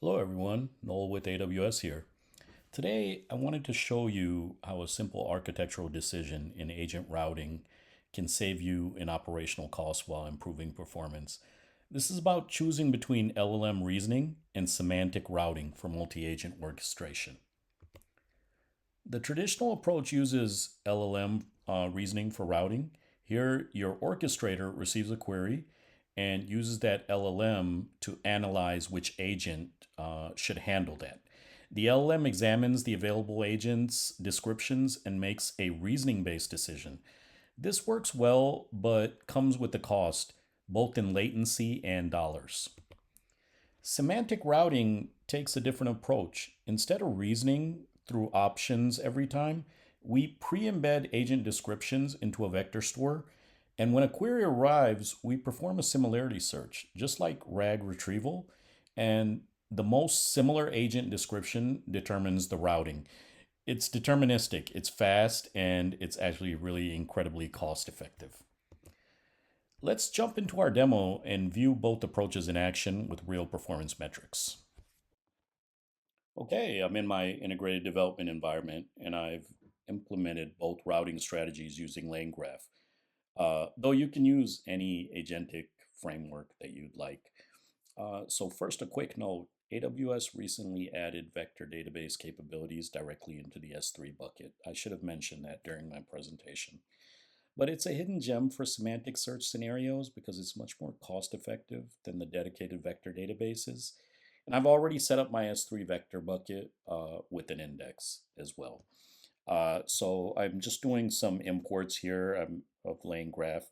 Hello everyone, Noel with AWS here. Today I wanted to show you how a simple architectural decision in agent routing can save you in operational costs while improving performance. This is about choosing between LLM reasoning and semantic routing for multi-agent orchestration. The traditional approach uses LLM reasoning for routing. Here, your orchestrator receives a query and uses that LLM to analyze which agent should handle that. The LLM examines the available agents' descriptions and makes a reasoning based decision. This works well, but comes with a cost, both in latency and dollars. Semantic routing takes a different approach. Instead of reasoning through options every time, we pre embed agent descriptions into a vector store. And when a query arrives, we perform a similarity search, just like RAG retrieval. And the most similar agent description determines the routing. It's deterministic, it's fast, and it's actually really incredibly cost effective. Let's jump into our demo and view both approaches in action with real performance metrics. Okay, I'm in my integrated development environment and I've implemented both routing strategies using LangGraph, though you can use any agentic framework that you'd like. So first, a quick note. AWS recently added vector database capabilities directly into the S3 bucket. I should have mentioned that during my presentation. But it's a hidden gem for semantic search scenarios because it's much more cost effective than the dedicated vector databases. And I've already set up my S3 vector bucket with an index as well. So I'm just doing some imports here of LangGraph.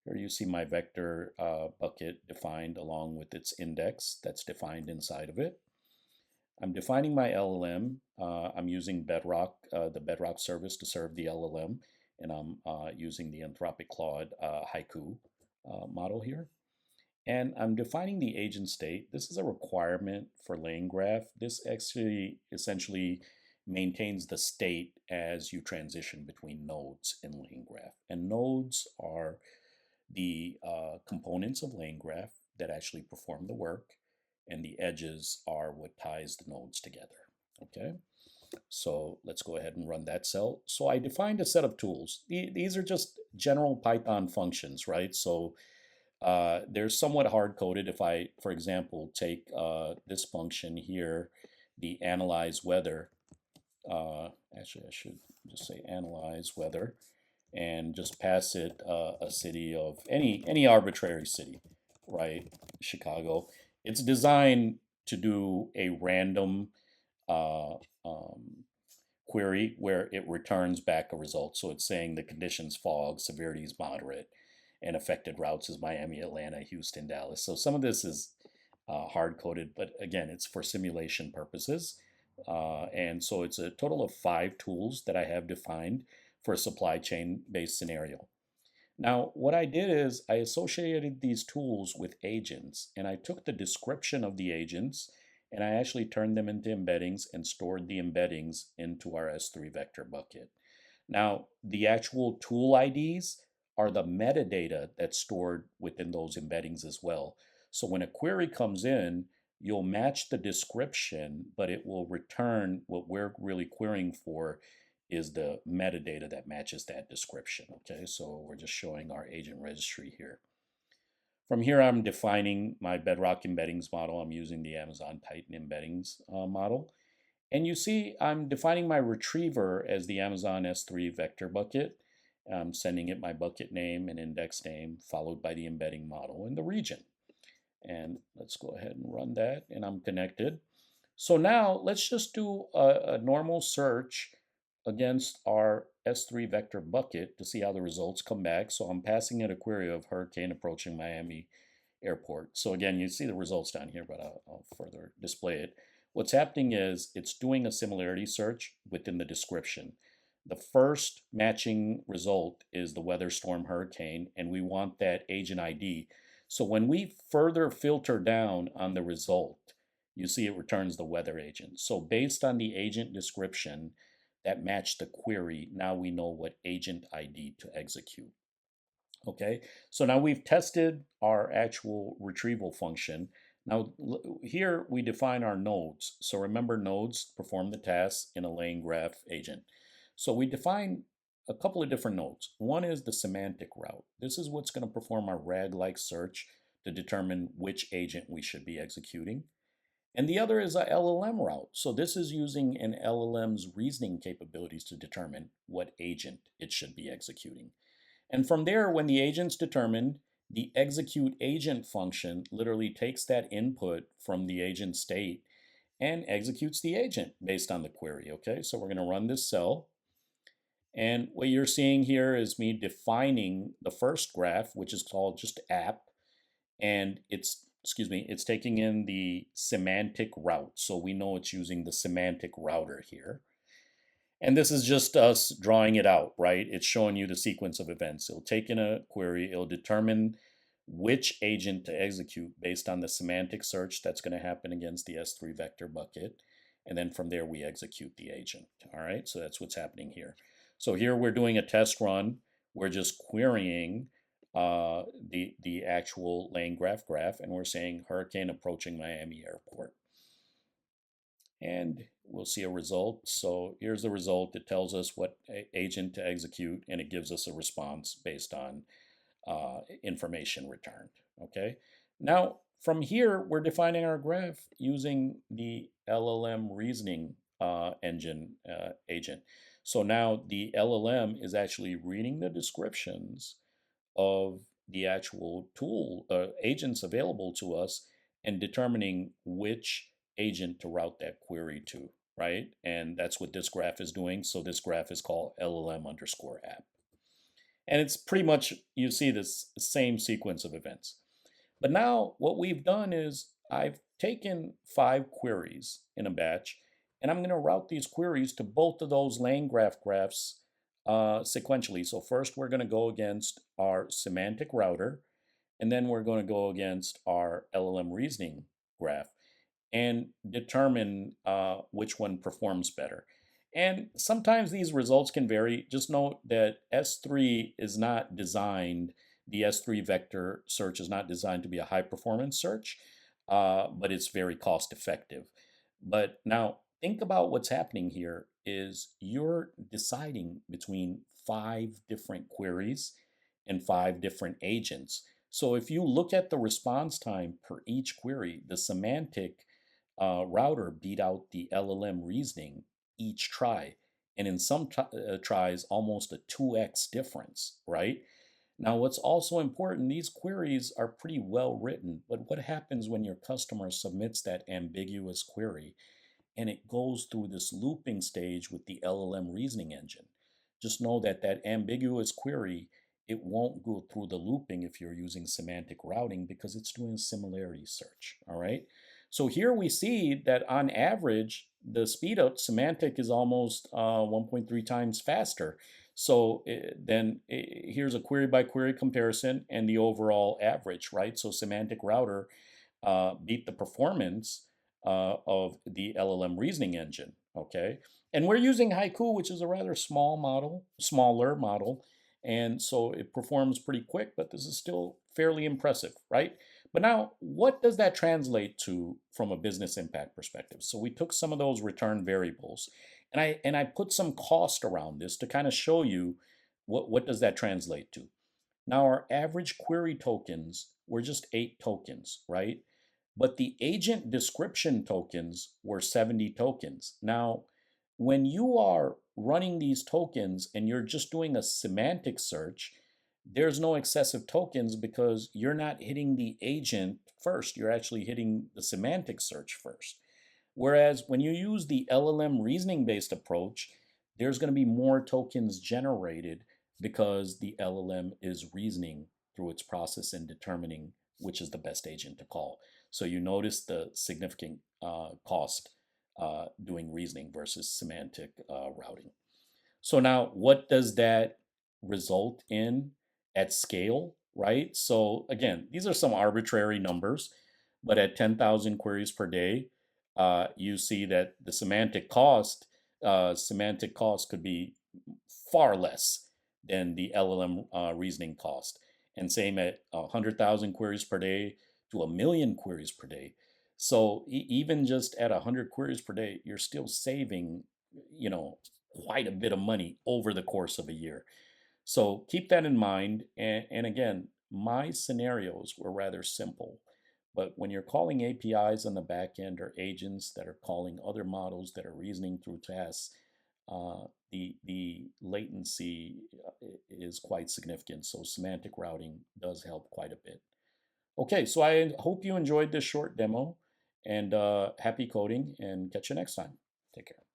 Here you see my vector bucket defined along with its index that's defined inside of it. I'm defining my LLM. I'm using Bedrock, the Bedrock service to serve the LLM, and I'm using the Anthropic Claude Haiku model here. And I'm defining the agent state. This is a requirement for LangGraph. This actually essentially maintains the state as you transition between nodes in LangGraph. And nodes are the components of LangGraph that actually perform the work, and the edges are what ties the nodes together. Okay, so let's go ahead and run that cell. So I defined a set of tools. These are just general Python functions, right? So they're somewhat hard coded. If I, for example, take this function here, the analyze weather, actually I should just say analyze weather, and just pass it a city of any arbitrary city, right? Chicago. It's designed to do a random uh, um, query where it returns back a result. So it's saying the conditions fog, severity is moderate, and affected routes is Miami, Atlanta, Houston, Dallas. So some of this is hard coded, but again, it's for simulation purposes. And so it's a total of 5 tools that I have defined for a supply chain based scenario. Now, what I did is I associated these tools with agents, and I took the description of the agents and I actually turned them into embeddings and stored the embeddings into our S3 vector bucket. Now, the actual tool IDs are the metadata that's stored within those embeddings as well. So when a query comes in, you'll match the description, but it will return what we're really querying for is the metadata that matches that description. Okay, so we're just showing our agent registry here. From here, I'm defining my Bedrock embeddings model. I'm using the Amazon Titan embeddings model. And you see, I'm defining my retriever as the Amazon S3 vector bucket. I'm sending it my bucket name and index name, followed by the embedding model and the region. And let's go ahead and run that, and I'm connected. So now let's just do a normal search against our S3 vector bucket to see how the results come back. So I'm passing it a query of hurricane approaching Miami airport. So again, you see the results down here, but I'll further display it. What's happening is it's doing a similarity search within the description. The first matching result is the weather storm hurricane, and we want that agent ID. So when we further filter down on the result, you see it returns the weather agent. So based on the agent description that matched the query, now we know what agent ID to execute. Okay, so now we've tested our actual retrieval function. Now, here we define our nodes. So remember, nodes perform the tasks in a LangGraph agent. So we define a couple of different nodes. One is the semantic route. This is what's going to perform our RAG-like search to determine which agent we should be executing. And the other is a LLM route. So this is using an LLM's reasoning capabilities to determine what agent it should be executing. And from there, when the agent's determined, the execute agent function literally takes that input from the agent state and executes the agent based on the query. Okay, so we're going to run this cell. And what you're seeing here is me defining the first graph, which is called just app. And it's taking in the semantic route. So we know it's using the semantic router here. And this is just us drawing it out, right? It's showing you the sequence of events. It'll take in a query, it'll determine which agent to execute based on the semantic search that's going to happen against the S3 vector bucket. And then from there, we execute the agent. All right, so that's what's happening here. So here we're doing a test run. We're just querying the actual LangGraph graph, and we're saying hurricane approaching Miami airport. And we'll see a result. So here's the result. It tells us what agent to execute, and it gives us a response based on information returned. Okay. Now, from here, we're defining our graph using the LLM reasoning engine agent. So now the LLM is actually reading the descriptions of the actual tool agents available to us and determining which agent to route that query to, right? And that's what this graph is doing. So this graph is called LLM underscore app. And it's pretty much, you see this same sequence of events. But now what we've done is I've taken 5 queries in a batch, and I'm going to route these queries to both of those LangGraph graphs sequentially. So first we're going to go against our semantic router, and then we're going to go against our LLM reasoning graph and determine which one performs better. And sometimes these results can vary. Just note that S3 is not designed, the S3 vector search is not designed to be a high performance search, but it's very cost effective. But now think about what's happening here is you're deciding between 5 different queries and 5 different agents. So if you look at the response time per each query, the semantic router beat out the LLM reasoning each try. And in some tries, almost a 2x difference, right? Now, what's also important, these queries are pretty well written, but what happens when your customer submits that ambiguous query and it goes through this looping stage with the LLM reasoning engine? Just know that that ambiguous query, it won't go through the looping if you're using semantic routing because it's doing similarity search, all right? So here we see that on average, the speed up semantic is almost 1.3 times faster. So then here's a query by query comparison and the overall average, right? So semantic router beat the performance of the LLM reasoning engine, okay? And we're using Haiku, which is a rather smaller model, and so it performs pretty quick, but this is still fairly impressive, right? But now, what does that translate to from a business impact perspective? So we took some of those return variables, and I put some cost around this to kind of show you what does that translate to. Now, our average query tokens were just 8 tokens, right? But the agent description tokens were 70 tokens. Now, when you are running these tokens and you're just doing a semantic search, there's no excessive tokens because you're not hitting the agent first. You're actually hitting the semantic search first. Whereas when you use the LLM reasoning based approach, there's going to be more tokens generated because the LLM is reasoning through its process and determining which is the best agent to call. So you notice the significant cost doing reasoning versus semantic routing. So now, what does that result in at scale, right? So again, these are some arbitrary numbers, but at 10,000 queries per day, you see that the semantic cost could be far less than the LLM reasoning cost. And same at 100,000 queries per day to a million queries per day. So even just at 100 queries per day, you're still saving, you know, quite a bit of money over the course of a year. So keep that in mind. And again, my scenarios were rather simple. But when you're calling APIs on the back end or agents that are calling other models that are reasoning through tasks, the latency is quite significant. So semantic routing does help quite a bit. Okay, so I hope you enjoyed this short demo and happy coding and catch you next time. Take care.